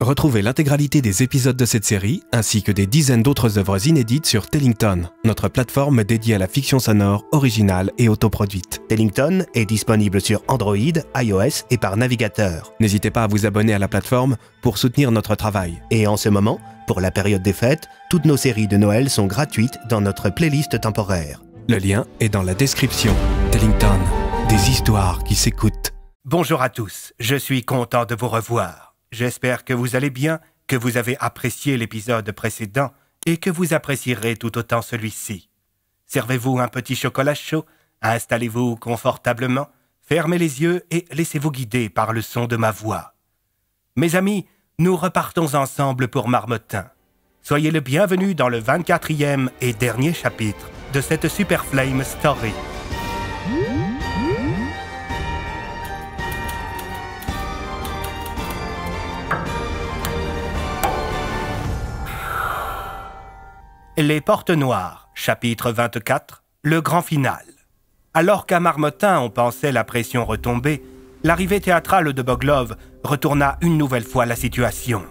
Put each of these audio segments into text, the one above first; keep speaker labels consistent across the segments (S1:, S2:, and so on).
S1: Retrouvez l'intégralité des épisodes de cette série, ainsi que des dizaines d'autres œuvres inédites sur Tellington, notre plateforme dédiée à la fiction sonore, originale et autoproduite.
S2: Tellington est disponible sur Android, iOS et par navigateur.
S1: N'hésitez pas à vous abonner à la plateforme pour soutenir notre travail.
S2: Et en ce moment, pour la période des fêtes, toutes nos séries de Noël sont gratuites dans notre playlist temporaire.
S1: Le lien est dans la description. Tellington, des histoires qui s'écoutent.
S3: Bonjour à tous, je suis content de vous revoir. J'espère que vous allez bien, que vous avez apprécié l'épisode précédent et que vous apprécierez tout autant celui-ci. Servez-vous un petit chocolat chaud, installez-vous confortablement, fermez les yeux et laissez-vous guider par le son de ma voix. Mes amis, nous repartons ensemble pour Marmottin. Soyez le bienvenu dans le 24e et dernier chapitre de cette Super Flame Story. Les Portes Noires, chapitre 24, le grand final. Alors qu'à Marmottin on pensait la pression retomber, l'arrivée théâtrale de Boglov retourna une nouvelle fois la situation.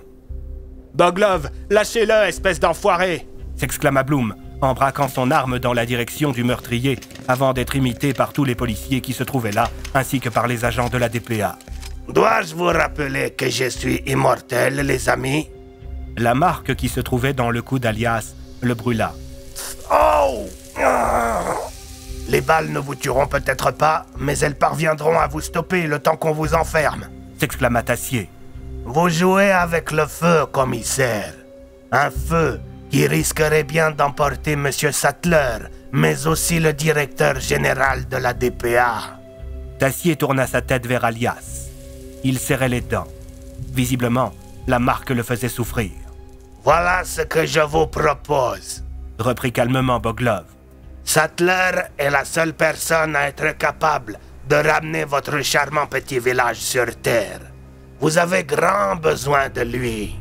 S3: « Boglov, lâchez-le, espèce d'enfoiré !» s'exclama Bloom, en braquant son arme dans la direction du meurtrier, avant d'être imité par tous les policiers qui se trouvaient là, ainsi que par les agents de la DPA.
S4: « Dois-je vous rappeler que je suis immortel, les amis ?»
S3: La marque qui se trouvait dans le cou d'Alias le brûla.
S4: « Oh ! Les balles ne vous tueront peut-être pas, mais elles parviendront à vous stopper le temps qu'on vous enferme. »
S3: s'exclama Tassier.
S4: « Vous jouez avec le feu, commissaire. Un feu qui risquerait bien d'emporter M. Sattler, mais aussi le directeur général de la DPA. »
S3: Tassier tourna sa tête vers Alias. Il serrait les dents. Visiblement, la marque le faisait souffrir.
S4: « Voilà ce que je vous propose, »
S3: reprit calmement Boglov.
S4: « Sattler est la seule personne à être capable de ramener votre charmant petit village sur Terre. Vous avez grand besoin de lui. »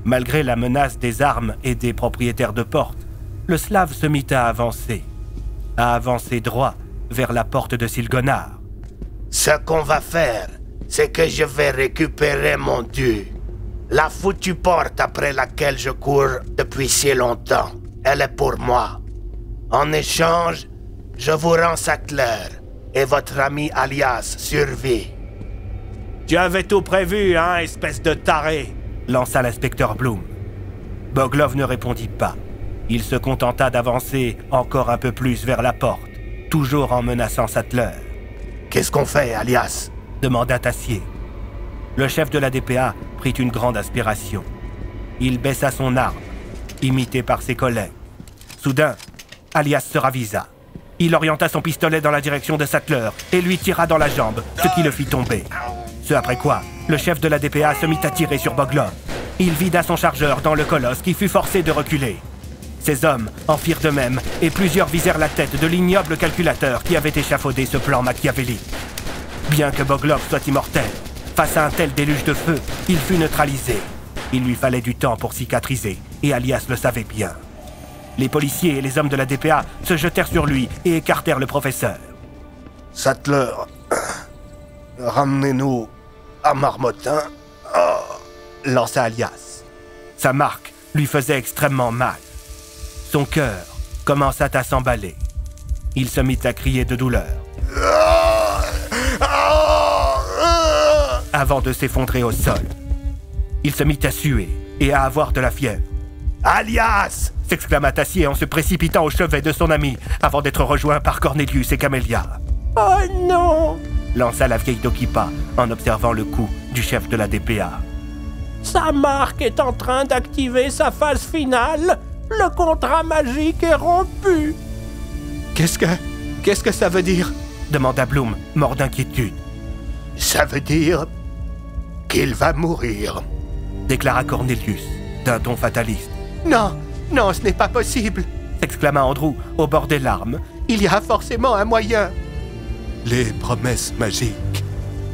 S3: Malgré la menace des armes et des propriétaires de portes, le Slave se mit à avancer droit vers la porte de Sylgonar.
S4: « Ce qu'on va faire, c'est que je vais récupérer mon dû. La foutue porte après laquelle je cours depuis si longtemps, elle est pour moi. En échange, je vous rends Sattler et votre ami Alias survit. »«
S3: Tu avais tout prévu, hein, espèce de taré !» lança l'inspecteur Bloom. Boglov ne répondit pas. Il se contenta d'avancer encore un peu plus vers la porte, toujours en menaçant Sattler.
S4: « Qu'est-ce qu'on fait, Alias ?»
S3: demanda Tassier. Le chef de la DPA prit une grande aspiration. Il baissa son arme, imité par ses collègues. Soudain, Alias se ravisa. Il orienta son pistolet dans la direction de Sattler et lui tira dans la jambe, ce qui le fit tomber. Ce après quoi, le chef de la DPA se mit à tirer sur Boglov. Il vida son chargeur dans le colosse qui fut forcé de reculer. Ses hommes en firent de même et plusieurs visèrent la tête de l'ignoble calculateur qui avait échafaudé ce plan machiavélique. Bien que Boglov soit immortel, face à un tel déluge de feu, il fut neutralisé. Il lui fallait du temps pour cicatriser, et Alias le savait bien. Les policiers et les hommes de la DPA se jetèrent sur lui et écartèrent le professeur.
S4: « Sattler, ramenez-nous à Marmottin.
S3: Lança Alias. Sa marque lui faisait extrêmement mal. Son cœur commença à s'emballer. Il se mit à crier de douleur. Avant de s'effondrer au sol. Il se mit à suer et à avoir de la fièvre. « Alias !» s'exclama Tassier en se précipitant au chevet de son ami avant d'être rejoint par Cornelius et Camélia. « Oh non !» lança la vieille Dokipa en observant le coup du chef de la DPA. « Sa marque est en train d'activer sa phase finale. Le contrat magique est rompu. »«
S1: Qu'est-ce que ça veut dire ?»
S3: demanda Bloom, mort d'inquiétude.
S4: « Ça veut dire qu'il va mourir, »
S3: déclara Cornelius, d'un ton fataliste.
S1: « Non, non, ce n'est pas possible !»
S3: s'exclama Andrew, au bord des larmes. « Il y a forcément un moyen !»
S5: Les promesses magiques,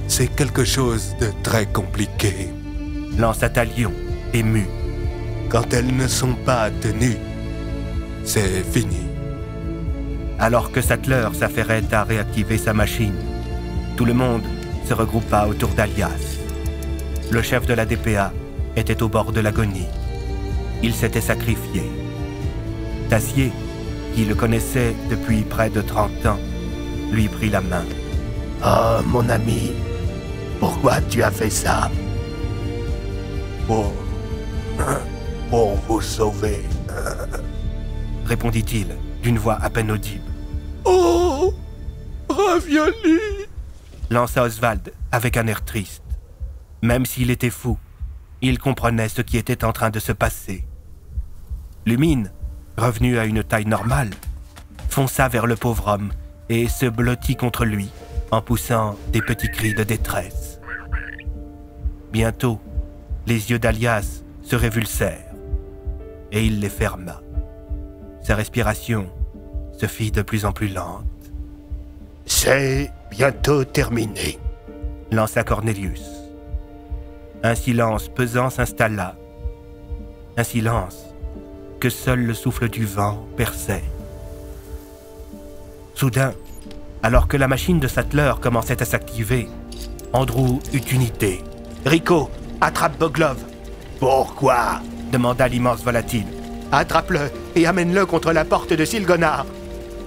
S5: c'est quelque chose de très compliqué.
S3: Lança Talion, ému.
S5: Quand elles ne sont pas tenues, c'est fini.
S3: Alors que Sattler s'affairait à réactiver sa machine, tout le monde se regroupa autour d'Alias. Le chef de la DPA était au bord de l'agonie. Il s'était sacrifié. Tassier, qui le connaissait depuis près de 30 ans, lui prit la main.
S4: « Oh, mon ami, pourquoi tu as fait ça? » Pour vous sauver.
S3: Répondit-il d'une voix à peine audible.
S5: Oh, ravioli!
S3: Lança Oswald avec un air triste. Même s'il était fou, il comprenait ce qui était en train de se passer. Lumine, revenu à une taille normale, fonça vers le pauvre homme et se blottit contre lui en poussant des petits cris de détresse. Bientôt, les yeux d'Alias se révulsèrent et il les ferma. Sa respiration se fit de plus en plus lente.
S4: « C'est bientôt terminé. »
S3: lança Cornelius. Un silence pesant s'installa. Un silence que seul le souffle du vent perçait. Soudain, alors que la machine de Sattler commençait à s'activer, Andrew eut une idée. « Rico, attrape Boglov !»«
S4: Pourquoi ?»
S3: demanda l'immense volatile. « Attrape-le et amène-le contre la porte de Sylgonar !»«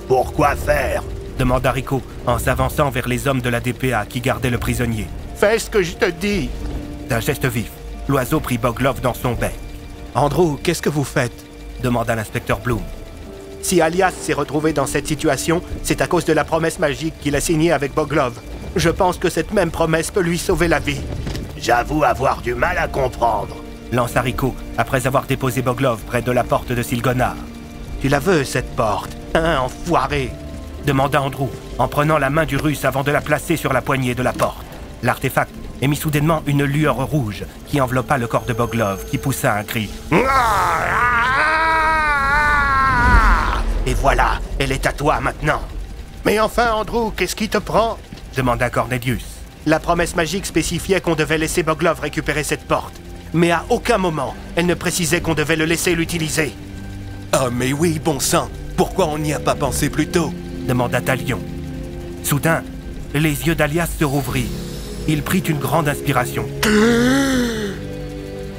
S4: Pourquoi faire ?»
S3: demanda Rico en s'avançant vers les hommes de la DPA qui gardaient le prisonnier.
S4: « Fais ce que je te dis !»
S3: D'un geste vif, l'oiseau prit Boglov dans son bec. « Andrew, qu'est-ce que vous faites ?» demanda l'inspecteur Bloom. « Si Alias s'est retrouvé dans cette situation, c'est à cause de la promesse magique qu'il a signée avec Boglov. Je pense que cette même promesse peut lui sauver la vie. »
S4: « J'avoue avoir du mal à comprendre. »
S3: lança Rico après avoir déposé Boglov près de la porte de Sylgonar. « Tu la veux, cette porte, hein, enfoiré ?» demanda Andrew en prenant la main du Russe avant de la placer sur la poignée de la porte. L'artefact émit soudainement une lueur rouge qui enveloppa le corps de Boglov qui poussa un cri. « Et voilà, elle est à toi maintenant. »«
S4: Mais enfin, Andrew, qu'est-ce qui te prend ?»
S3: demanda Cornelius. La promesse magique spécifiait qu'on devait laisser Boglov récupérer cette porte. Mais à aucun moment, elle ne précisait qu'on devait le laisser l'utiliser.
S5: « Ah mais oui, bon sang, pourquoi on n'y a pas pensé plus tôt ?»
S3: demanda Talion. Soudain, les yeux d'Alias se rouvrirent. Il prit une grande inspiration.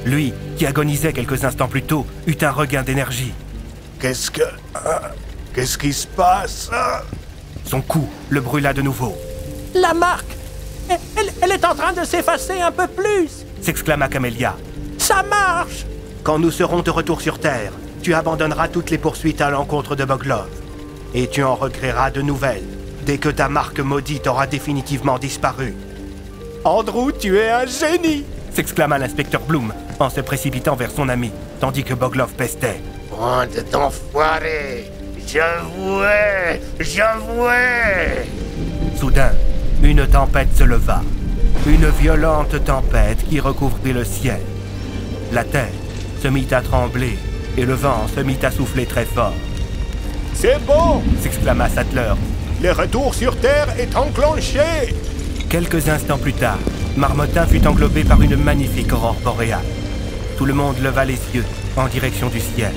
S3: Lui, qui agonisait quelques instants plus tôt, eut un regain d'énergie.
S4: Qu'est-ce qui se passe?
S3: Son cou le brûla de nouveau.
S6: « La marque! Elle est en train de s'effacer un peu plus !»
S3: s'exclama Camélia.
S6: « Ça marche !»
S3: Quand nous serons de retour sur Terre, tu abandonneras toutes les poursuites à l'encontre de Boglov. Et tu en recréeras de nouvelles, dès que ta marque maudite aura définitivement disparu. « Andrew, tu es un génie !» s'exclama l'inspecteur Bloom en se précipitant vers son ami, tandis que Boglov pestait.
S4: « Bande d'enfoirés! J'avouais!
S3: Soudain, une tempête se leva. Une violente tempête qui recouvrit le ciel. La terre se mit à trembler et le vent se mit à souffler très fort.
S6: « C'est bon !»
S3: s'exclama Sattler.
S6: « Le retour sur Terre est enclenché !»
S3: Quelques instants plus tard, Marmottin fut englobé par une magnifique aurore boréale. Tout le monde leva les yeux en direction du ciel.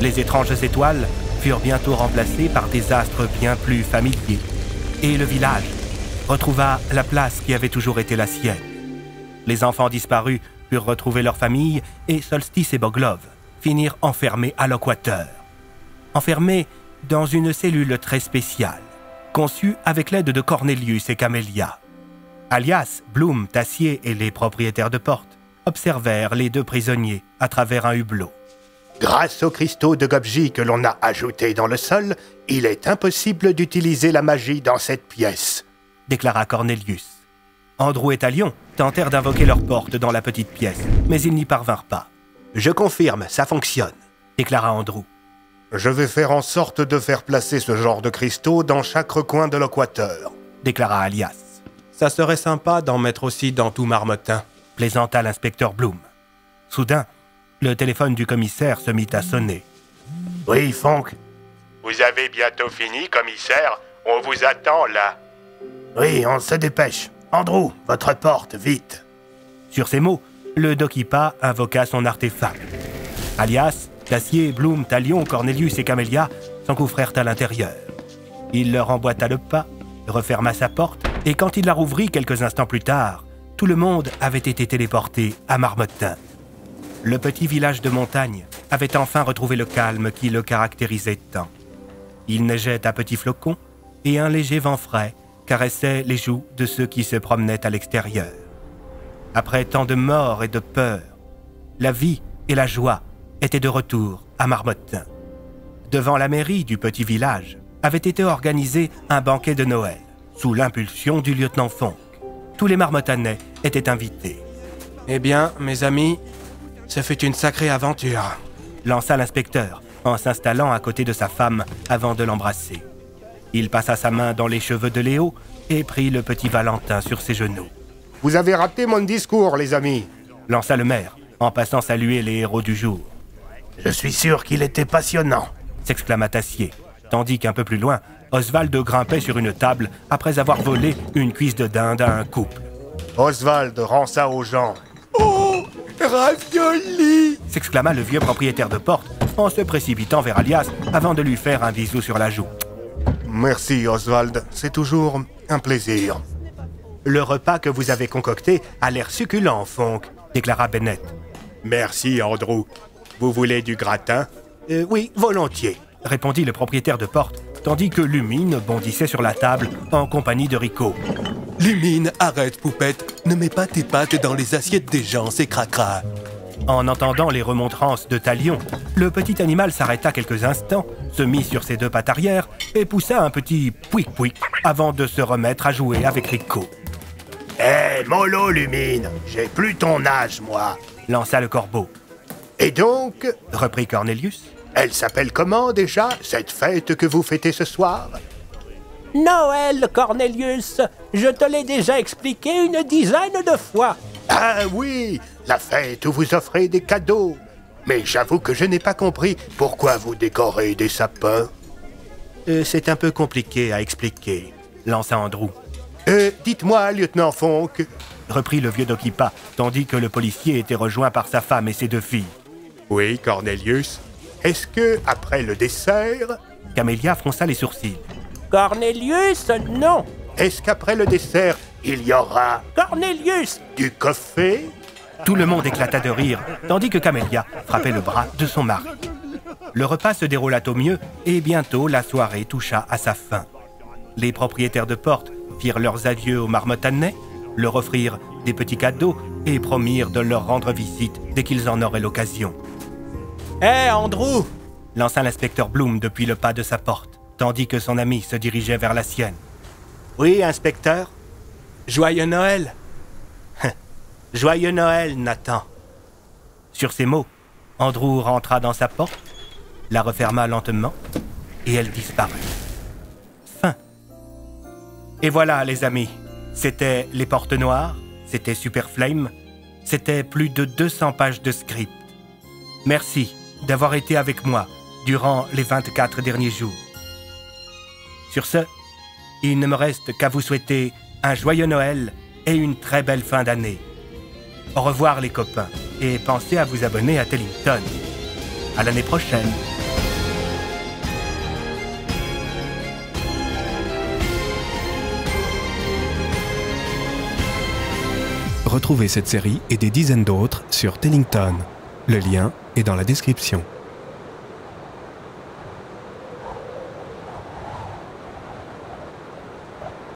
S3: Les étranges étoiles furent bientôt remplacées par des astres bien plus familiers. Et le village retrouva la place qui avait toujours été la sienne. Les enfants disparus purent retrouver leur famille et Solstice et Boglov finirent enfermés à l'Équateur. Enfermés dans une cellule très spéciale, conçue avec l'aide de Cornelius et Camélia. Alias, Bloom, Tassier et les propriétaires de porte observèrent les deux prisonniers à travers un hublot.
S4: Grâce aux cristaux de Gobji que l'on a ajoutés dans le sol, il est impossible d'utiliser la magie dans cette pièce,
S3: déclara Cornelius. Andrew et Talion tentèrent d'invoquer leur porte dans la petite pièce, mais ils n'y parvinrent pas. « Je confirme, ça fonctionne », déclara Andrew.
S4: « Je vais faire en sorte de faire placer ce genre de cristaux dans chaque recoin de l'Équateur, »
S3: déclara Alias.
S1: « Ça serait sympa d'en mettre aussi dans tout Marmottin, »
S3: plaisanta l'inspecteur Bloom. Soudain, le téléphone du commissaire se mit à sonner.
S4: « Oui, Fonk. Vous avez bientôt fini, commissaire? On vous attend, là. »« Oui, on se dépêche. Andrew, votre porte, vite. »
S3: Sur ces mots, le Dokipa invoqua son artefact. Alias, Tassier, Bloom, Talion, Cornelius et Camélia s'engouffrèrent à l'intérieur. Il leur emboîta le pas, referma sa porte, et quand il la rouvrit quelques instants plus tard, tout le monde avait été téléporté à Marmottin. Le petit village de montagne avait enfin retrouvé le calme qui le caractérisait tant. Il neigeait à petits flocons et un léger vent frais caressait les joues de ceux qui se promenaient à l'extérieur. Après tant de morts et de peur, la vie et la joie étaient de retour à Marmottin. Devant la mairie du petit village avait été organisé un banquet de Noël, sous l'impulsion du lieutenant Fonck. Tous les Marmottanais étaient invités.
S1: « Eh bien, mes amis, ce fut une sacrée aventure »,
S3: lança l'inspecteur en s'installant à côté de sa femme avant de l'embrasser. Il passa sa main dans les cheveux de Léo et prit le petit Valentin sur ses genoux.
S7: « Vous avez raté mon discours, les amis !»
S3: lança le maire en passant saluer les héros du jour.
S4: « Je suis sûr qu'il était passionnant !»
S3: s'exclama Tassier, tandis qu'un peu plus loin, Oswald grimpait sur une table après avoir volé une cuisse de dinde à un couple.
S7: « Oswald, rends ça aux gens !»«
S5: Oh, ravioli !»
S3: s'exclama le vieux propriétaire de porte en se précipitant vers Alias avant de lui faire un bisou sur la joue.
S7: « Merci, Oswald, c'est toujours un plaisir. »
S3: « Le repas que vous avez concocté a l'air succulent, Fonck, déclara Bennett.
S7: « Merci, Andrew. Vous voulez du gratin ?»«
S3: Oui, volontiers, répondit le propriétaire de porte, tandis que Lumine bondissait sur la table en compagnie de Rico.
S5: « Lumine, arrête, poupette. Ne mets pas tes pattes dans les assiettes des gens, c'est cracra. »
S3: En entendant les remontrances de Talion, le petit animal s'arrêta quelques instants, se mit sur ses deux pattes arrière et poussa un petit pouic-pouic avant de se remettre à jouer avec Rico.
S4: « Hé, mollo, Lumine, j'ai plus ton âge, moi !»
S3: lança le corbeau.
S7: « Et donc,
S3: reprit Cornelius,
S7: elle s'appelle comment déjà, cette fête que vous fêtez ce soir ?»«
S6: Noël, Cornelius. Je te l'ai déjà expliqué une dizaine de fois. »«
S7: Ah oui, la fête où vous offrez des cadeaux. Mais j'avoue que je n'ai pas compris pourquoi vous décorez des sapins. »
S3: C'est un peu compliqué à expliquer, lança Andrew.
S7: Dites-moi, lieutenant Fonck,
S3: reprit le vieux Dokipa, tandis que le policier était rejoint par sa femme et ses deux filles.
S7: Oui, Cornelius. Est-ce que, après le dessert...
S3: Camélia fronça les sourcils.
S6: Cornelius, non.
S7: Est-ce qu'après le dessert, il y aura...
S6: Cornelius,
S7: du café?
S3: Tout le monde éclata de rire, tandis que Camélia frappait le bras de son mari. Le repas se déroula au mieux, et bientôt la soirée toucha à sa fin. Les propriétaires de porte firent leurs adieux aux Marmottanais, leur offrirent des petits cadeaux et promirent de leur rendre visite dès qu'ils en auraient l'occasion.
S6: « Hé, Andrew !»
S3: lança l'inspecteur Bloom depuis le pas de sa porte, tandis que son ami se dirigeait vers la sienne. « Oui, inspecteur ?»«
S1: Joyeux Noël !»«
S3: Joyeux Noël, Nathan !» Sur ces mots, Andrew rentra dans sa porte, la referma lentement, et elle disparut. Fin. Et voilà, les amis, c'était Les Portes Noires, c'était Super Flame, c'était plus de 200 pages de script. Merci d'avoir été avec moi durant les 24 derniers jours. Sur ce, il ne me reste qu'à vous souhaiter un joyeux Noël et une très belle fin d'année. Au revoir les copains, et pensez à vous abonner à Tellington. À l'année prochaine.
S1: Retrouvez cette série et des dizaines d'autres sur Tellington. Le lien est dans la description.